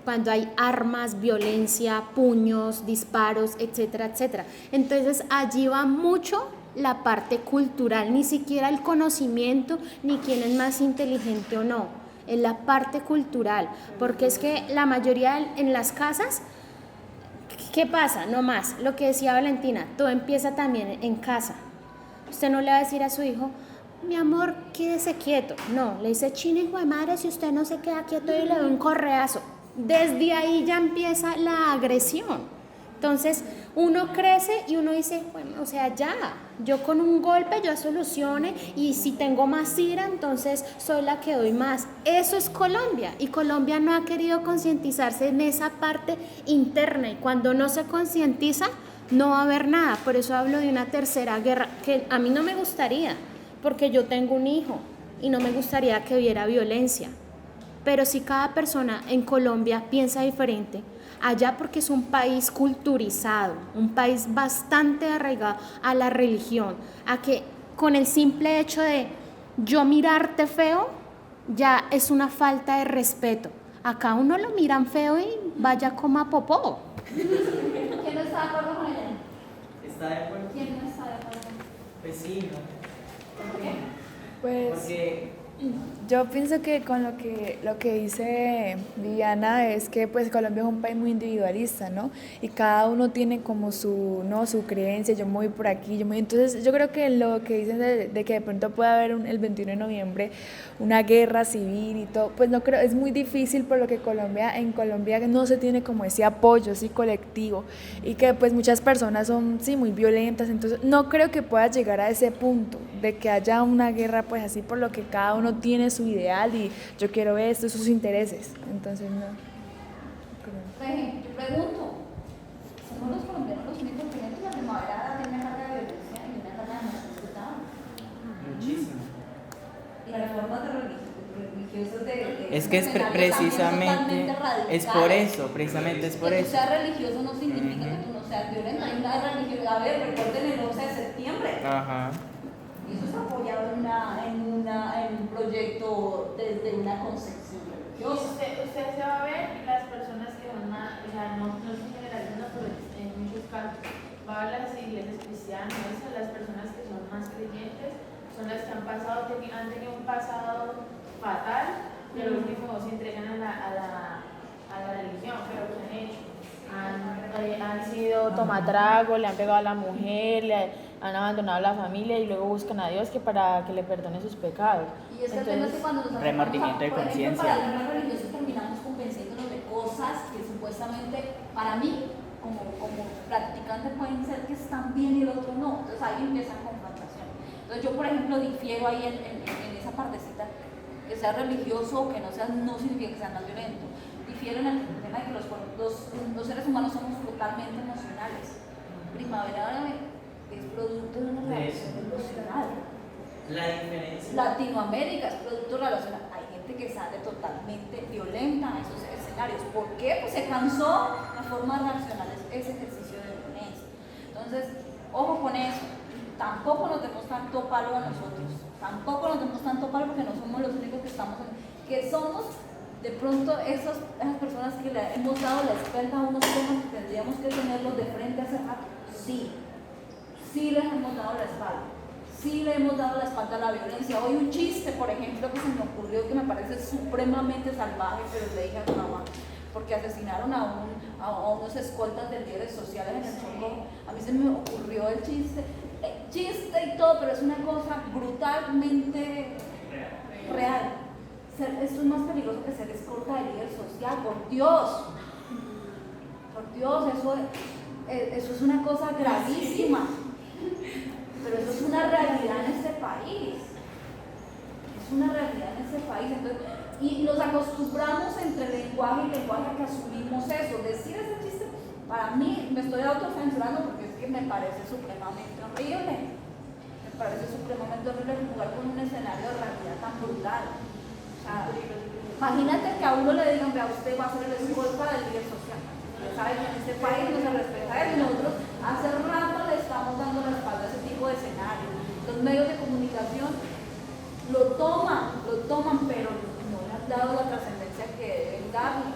S4: cuando hay armas, violencia, puños, disparos, etcétera, etcétera. Entonces allí va mucho la parte cultural, ni siquiera el conocimiento, ni quién es más inteligente o no, es la parte cultural, porque es que la mayoría en las casas, ¿qué pasa? No más, lo que decía Valentina, todo empieza también en casa. Usted no le va a decir a su hijo, mi amor, quédese quieto. No, le dice, chino hijo de madre, si usted no se queda quieto y le doy un correazo. Desde ahí ya empieza la agresión. Entonces uno crece y uno dice, bueno, o sea, ya, yo con un golpe yo solucione y si tengo más ira, entonces soy la que doy más. Eso es Colombia y Colombia no ha querido concientizarse en esa parte interna y cuando no se concientiza no va a haber nada. Por eso hablo de una tercera guerra que a mí no me gustaría, porque yo tengo un hijo y no me gustaría que hubiera violencia. Pero si cada persona en Colombia piensa diferente, allá porque es un país culturizado, un país bastante arraigado a la religión, a que con el simple hecho de yo mirarte feo, ya es una falta de respeto. Acá uno lo miran feo y vaya coma popó.
S2: ¿Quién no está de acuerdo con ella?
S1: ¿Está de acuerdo?
S2: ¿Quién no está de acuerdo?
S1: Pues sí, ¿no?
S2: ¿Por qué?
S8: Pues
S1: Porque
S8: yo pienso que con lo que dice Viviana es que pues Colombia es un país muy individualista, ¿no? Y cada uno tiene como su creencia, yo me voy por aquí, entonces yo creo que lo que dicen de que de pronto puede haber el 21 de noviembre una guerra civil y todo, pues no creo, es muy difícil por lo que en Colombia no se tiene como ese apoyo, sí, colectivo, y que pues muchas personas son, sí, muy violentas, entonces no creo que pueda llegar a ese punto de que haya una guerra pues así por lo que cada uno tiene su ideal y yo quiero esto, sus intereses, entonces no creo.
S2: Por ejemplo, yo pregunto, ¿somos los colombianos los únicos que tienen la primavera tiene una carga de violencia y una carga de masividad?
S1: muchísimo.
S2: Y las formas de religiosas de
S1: Es que es precisamente, es por eso, precisamente es por
S2: que
S1: eso.
S2: tú seas religioso no significa que tú no seas violento. Hay una religiosidad, a ver, recuerden el 11 de septiembre.
S1: Ajá.
S2: Y eso está apoyado en un proyecto desde una concepción religiosa.
S3: Usted se va a ver y las personas que van más, o sea, no se generalizan, pero en muchos casos, va a las iglesias cristianas, las personas que son más creyentes, son las que han tenido un pasado fatal, pero último se entregan a la religión, pero ¿qué han hecho? Han sido tomatrago, le han pegado a la mujer, han abandonado la familia y luego buscan a Dios para que le perdone sus pecados.
S2: Y es que el tema es que cuando nos
S7: remordimiento de
S2: por ejemplo,
S7: conciencia.
S2: para las religiosos terminamos convenciéndonos de cosas que supuestamente para mí como practicante pueden ser que están bien y el otro no. Entonces ahí empieza la confrontación. Entonces yo por ejemplo difiero ahí en esa partecita, que sea religioso o que no sea, no significa que sea más violento. Difiero en el tema de que los seres humanos somos totalmente emocionales. Primavera Árabe es producto de una reacción emocional.
S1: La diferencia.
S2: Latinoamérica es producto de la relación. Hay gente que sale totalmente violenta a esos escenarios. ¿Por qué? Pues se cansó la forma de reaccionar ese ejercicio de violencia. Entonces, ojo con eso. Tampoco nos demos tanto palo a nosotros. Tampoco nos demos tanto palo porque no somos los únicos que estamos que somos de pronto esas personas que le hemos dado la espalda a unos temas que tendríamos que tenerlos de frente hace rato. Sí les hemos dado la espalda. Sí le hemos dado la espalda a la violencia. Hoy un chiste, por ejemplo, que se me ocurrió que me parece supremamente salvaje, pero le dije a mi mamá, porque asesinaron a unos escoltas de líderes sociales en el Chocó. A mí se me ocurrió el chiste y todo, pero es una cosa brutalmente real. Esto es más peligroso que ser escolta de líder social, por Dios. Por Dios, eso es una cosa gravísima. Pero eso es una realidad en este país. una realidad en este país. Entonces, y nos acostumbramos entre lenguaje y lenguaje a que asumimos eso. Decir ese chiste, para mí, me estoy autocensurando porque es que me parece supremamente horrible. Me parece supremamente horrible jugar con un escenario de realidad tan brutal. O sea, imagínate que a uno le digan, vea, usted va a ser el escolta del líder social. Usted sabe que en este país no se respeta eso y nosotros hace rato le estamos dando la espalda a ese tipo de escenario. Los medios de comunicación lo toman, pero no le han dado la trascendencia que deben darle.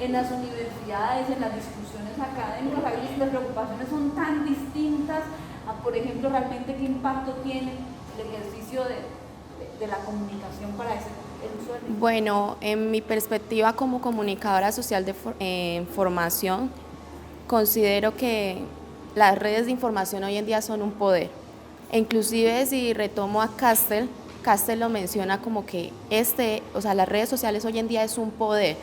S2: En las universidades, en las discusiones académicas, a veces las preocupaciones son tan distintas a, por ejemplo, realmente qué impacto tiene el ejercicio de la comunicación para el uso del lenguaje.
S11: Bueno, en mi perspectiva como comunicadora social de formación, considero que las redes de información hoy en día son un poder. E inclusive si retomo a Castel lo menciona como que las redes sociales hoy en día es un poder.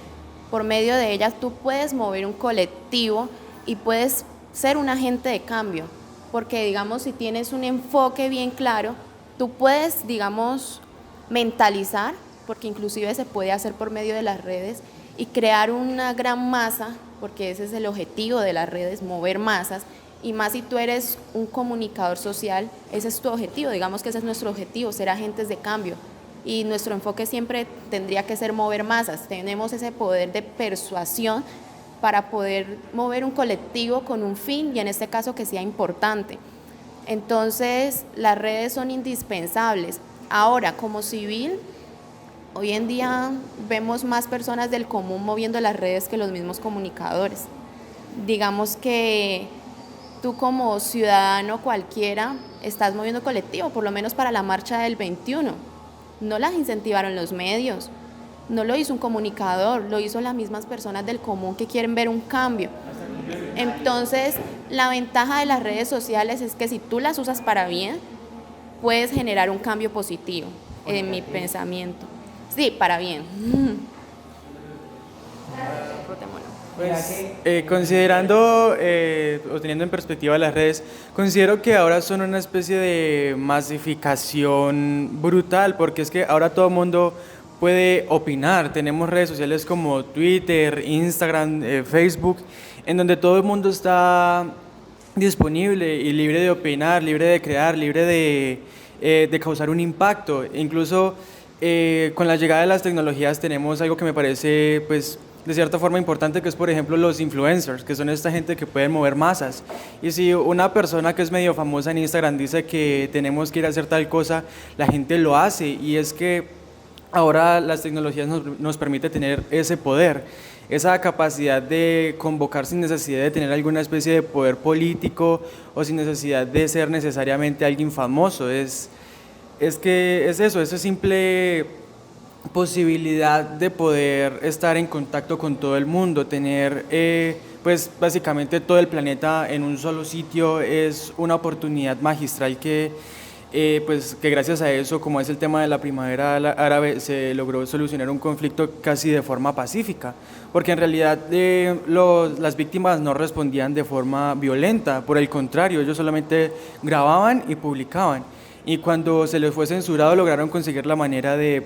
S11: Por medio de ellas tú puedes mover un colectivo y puedes ser un agente de cambio, porque digamos si tienes un enfoque bien claro, tú puedes, digamos, mentalizar, porque inclusive se puede hacer por medio de las redes y crear una gran masa, porque ese es el objetivo de las redes, mover masas, y más si tú eres un comunicador social, ese es tu objetivo, digamos que ese es nuestro objetivo, ser agentes de cambio. Y nuestro enfoque siempre tendría que ser mover masas. Tenemos ese poder de persuasión para poder mover un colectivo con un fin y en este caso que sea importante. Entonces, las redes son indispensables. Ahora, como civil, hoy en día vemos más personas del común moviendo las redes que los mismos comunicadores. Digamos que tú como ciudadano cualquiera estás moviendo colectivo, por lo menos para la marcha del 21. No las incentivaron los medios, no lo hizo un comunicador, lo hizo las mismas personas del común que quieren ver un cambio. Entonces, la ventaja de las redes sociales es que si tú las usas para bien, puedes generar un cambio positivo, en mi pensamiento. Sí, para bien.
S5: Pues, considerando o teniendo en perspectiva las redes, considero que ahora son una especie de masificación brutal, porque es que ahora todo el mundo puede opinar. Tenemos redes sociales como Twitter, Instagram, Facebook, en donde todo el mundo está disponible y libre de opinar, libre de crear, libre de causar un impacto. Incluso con la llegada de las tecnologías tenemos algo que me parece, pues, de cierta forma importante, que es, por ejemplo, los influencers, que son esta gente que puede mover masas. Y si una persona que es medio famosa en Instagram dice que tenemos que ir a hacer tal cosa, la gente lo hace. Y es que ahora las tecnologías nos permiten tener ese poder, esa capacidad de convocar sin necesidad de tener alguna especie de poder político o sin necesidad de ser necesariamente alguien famoso. Es esa simple posibilidad de poder estar en contacto con todo el mundo, tener pues básicamente todo el planeta en un solo sitio, es una oportunidad magistral que gracias a eso, como es el tema de la primavera árabe, se logró solucionar un conflicto casi de forma pacífica, porque en realidad las víctimas no respondían de forma violenta, por el contrario, ellos solamente grababan y publicaban. Y cuando se les fue censurado lograron conseguir la manera de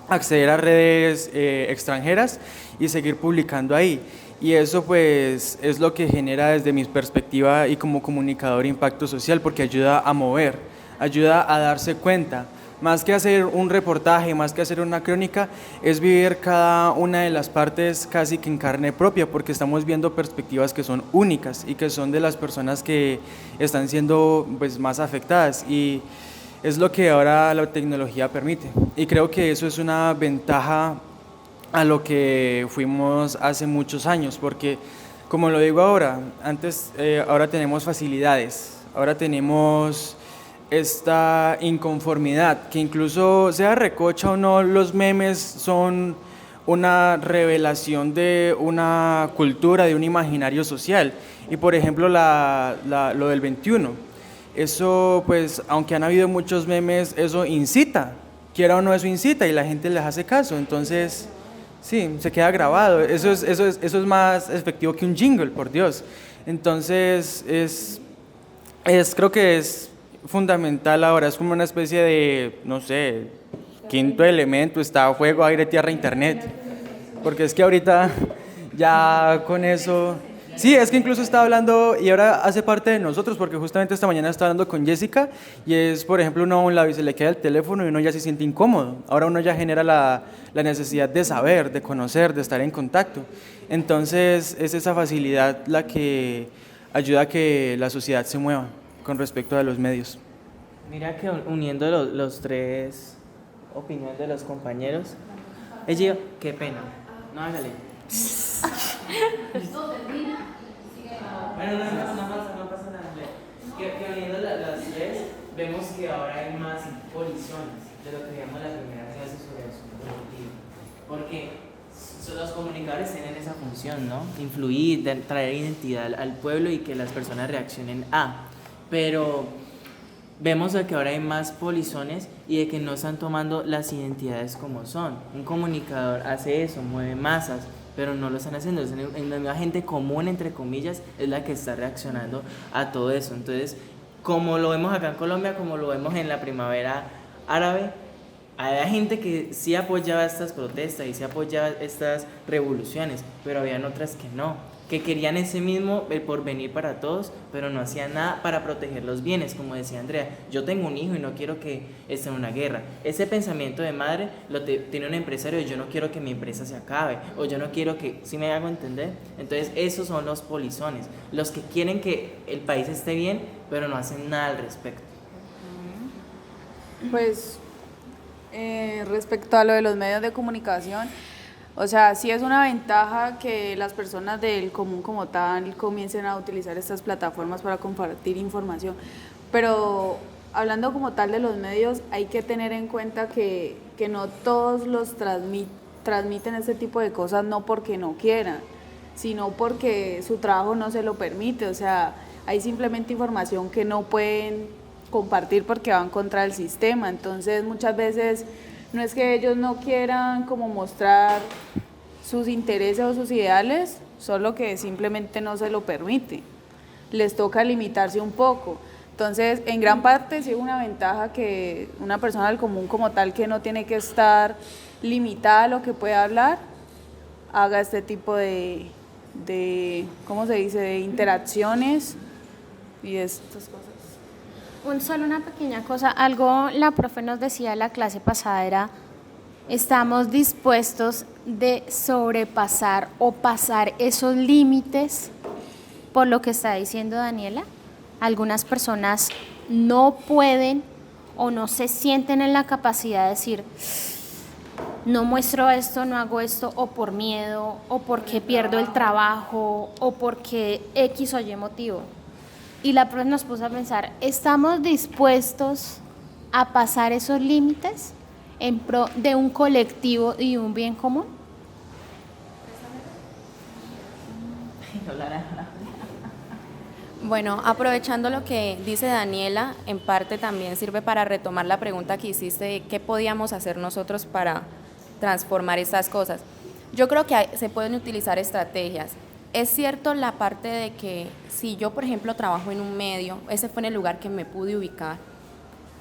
S5: acceder a redes extranjeras y seguir publicando ahí. Y eso pues es lo que genera desde mi perspectiva y como comunicador impacto social, porque ayuda a mover, ayuda a darse cuenta. Más que hacer un reportaje, más que hacer una crónica, es vivir cada una de las partes casi que en carne propia, porque estamos viendo perspectivas que son únicas y que son de las personas que están siendo pues más afectadas, y es lo que ahora la tecnología permite. Y creo que eso es una ventaja a lo que fuimos hace muchos años, porque como lo digo ahora, ahora tenemos facilidades, ahora tenemos esta inconformidad, que incluso sea recocha o no, los memes son una revelación de una cultura, de un imaginario social. Y por ejemplo lo del 21, eso pues aunque han habido muchos memes, eso incita, quiera o no, eso incita y la gente les hace caso, entonces sí, se queda grabado, eso es más efectivo que un jingle, por Dios. Entonces creo que es fundamental ahora, es como una especie de, no sé, quinto elemento, está fuego, aire, tierra, internet. Porque es que ahorita ya con eso... Sí, es que incluso estaba hablando y ahora hace parte de nosotros, porque justamente esta mañana estaba hablando con Jessica y es, por ejemplo, uno a un lado y se le queda el teléfono y uno ya se siente incómodo. Ahora uno ya genera la necesidad de saber, de conocer, de estar en contacto. Entonces es esa facilidad la que ayuda a que la sociedad se mueva con respecto a los medios.
S1: Mira que uniendo los tres opiniones de los compañeros, ella, qué pena, no hágale. Bueno, no pasa nada. Que uniendo las tres, vemos que ahora hay más colisiones de lo que veíamos la primera clase sobre el asunto colectivo. Porque los comunicadores tienen esa función, ¿no? Influir, traer identidad al pueblo y que las personas reaccionen a. Pero vemos de que ahora hay más polizones y de que no están tomando las identidades como son. Un comunicador hace eso, mueve masas, pero no lo están haciendo. La gente común, entre comillas, es la que está reaccionando a todo eso. Entonces, como lo vemos acá en Colombia, como lo vemos en la primavera árabe, había gente que sí apoyaba estas protestas y sí apoyaba estas revoluciones, pero habían otras que no, que querían ese mismo, el porvenir para todos, pero no hacían nada para proteger los bienes, como decía Andrea. Yo tengo un hijo y no quiero que esté en una guerra. Ese pensamiento de madre lo tiene un empresario y yo no quiero que mi empresa se acabe, o yo no quiero que, ¿sí me hago entender? Entonces esos son los polizones, los que quieren que el país esté bien, pero no hacen nada al respecto.
S12: Pues respecto a lo de los medios de comunicación, o sea, sí es una ventaja que las personas del común como tal comiencen a utilizar estas plataformas para compartir información, pero hablando como tal de los medios, hay que tener en cuenta que no todos los transmiten este tipo de cosas no porque no quieran, sino porque su trabajo no se lo permite. O sea, hay simplemente información que no pueden compartir porque van contra el sistema. Entonces muchas veces no es que ellos no quieran como mostrar sus intereses o sus ideales, solo que simplemente no se lo permite, les toca limitarse un poco. Entonces, en gran parte sí es una ventaja que una persona del común como tal, que no tiene que estar limitada a lo que puede hablar, haga este tipo de ¿cómo se dice?, de interacciones y estas cosas.
S4: Solo una pequeña cosa, algo la profe nos decía en la clase pasada era, estamos dispuestos de sobrepasar o pasar esos límites por lo que está diciendo Daniela. Algunas personas no pueden o no se sienten en la capacidad de decir, no muestro esto, no hago esto, o por miedo, o porque pierdo el trabajo, o porque X o Y motivo. Y la profe nos puso a pensar, ¿estamos dispuestos a pasar esos límites en pro de un colectivo y un bien común?
S11: Bueno, aprovechando lo que dice Daniela, en parte también sirve para retomar la pregunta que hiciste de qué podíamos hacer nosotros para transformar estas cosas. Yo creo que se pueden utilizar estrategias. Es cierto la parte de que si yo, por ejemplo, trabajo en un medio, ese fue en el lugar que me pude ubicar,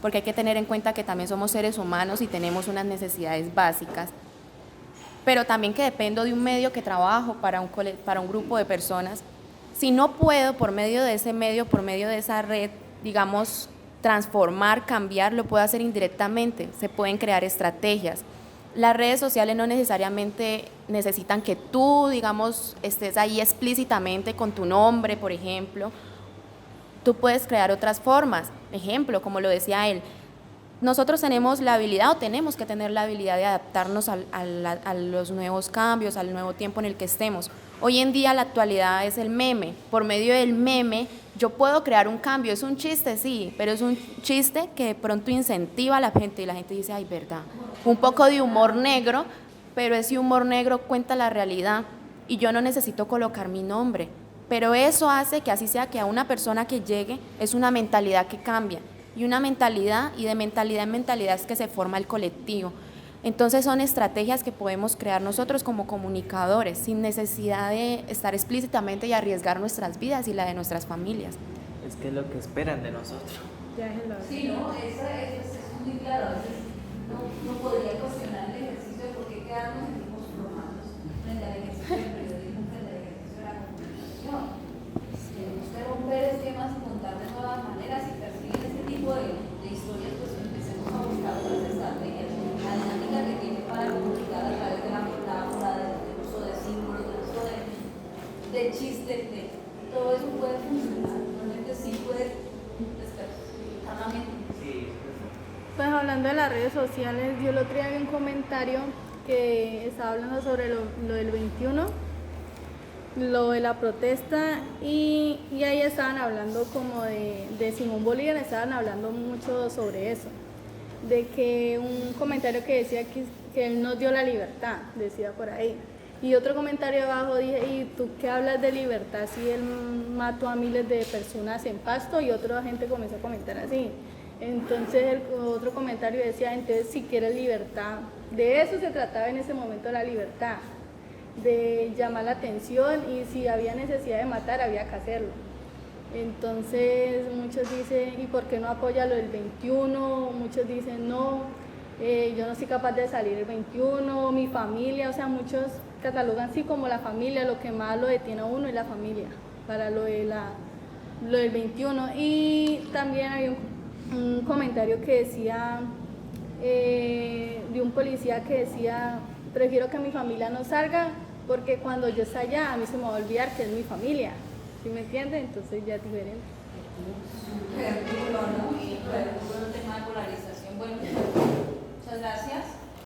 S11: porque hay que tener en cuenta que también somos seres humanos y tenemos unas necesidades básicas, pero también que dependo de un medio que trabajo para un grupo de personas. Si no puedo, por medio de ese medio, por medio de esa red, digamos, transformar, cambiar, lo puedo hacer indirectamente, se pueden crear estrategias. Las redes sociales no necesariamente necesitan que tú, digamos, estés ahí explícitamente con tu nombre, por ejemplo. Tú puedes crear otras formas. Ejemplo, como lo decía él, nosotros tenemos la habilidad o tenemos que tener la habilidad de adaptarnos a los nuevos cambios, al nuevo tiempo en el que estemos. Hoy en día la actualidad es el meme. Por medio del meme yo puedo crear un cambio. Es un chiste, sí, pero es un chiste que de pronto incentiva a la gente y la gente dice, ay, verdad. Un poco de humor negro, pero ese humor negro cuenta la realidad y yo no necesito colocar mi nombre. Pero eso hace que así sea, que a una persona que llegue es una mentalidad que cambia. Y una mentalidad, y de mentalidad en mentalidad es que se forma el colectivo. Entonces son estrategias que podemos crear nosotros como comunicadores, sin necesidad de estar explícitamente y arriesgar nuestras vidas y la de nuestras familias.
S1: Es que es lo que esperan de nosotros.
S6: Ya déjenlo así.
S2: Sí, no, eso es muy claro. A veces no podría cuestionar el ejercicio de por qué quedarnos en mismos formatos frente al ejercicio del periodismo, frente al ejercicio de la comunicación. Tenemos que romper esquemas y contar de nuevas maneras y perseguir este tipo de historias, pues empecemos a buscar otras estrategias. La dinámica que tiene para comunicar a través de la metáfora, del uso de símbolos, del uso de chistes, de todo eso puede funcionar. Realmente sí puede despertar la mente.
S13: Pues hablando de las redes sociales, yo el otro día vi un comentario que estaba hablando sobre lo del 21, lo de la protesta, y ahí estaban hablando como de Simón Bolívar, estaban hablando mucho sobre eso, de que un comentario que decía que él nos dio la libertad, decía por ahí, y otro comentario abajo dije, ¿y tú qué hablas de libertad si él mató a miles de personas en Pasto? Y otra gente comenzó a comentar así. Entonces el otro comentario decía, entonces si quieres libertad, de eso se trataba en ese momento, la libertad, de llamar la atención, y si había necesidad de matar había que hacerlo. Entonces muchos dicen, ¿y por qué no apoya lo del 21? Muchos dicen, no, yo no soy capaz de salir el 21, mi familia, o sea, muchos catalogan así como la familia, lo que más lo detiene a uno es la familia, para lo del 21. Y también hay un comentario que decía, de un policía que decía, prefiero que mi familia no salga, porque cuando yo esté allá a mí se me va a olvidar que es mi familia, ¿sí me entienden? Entonces ya es diferente.
S2: Súper duro, ¿no? Y un tema de polarización. Bueno, muchas gracias.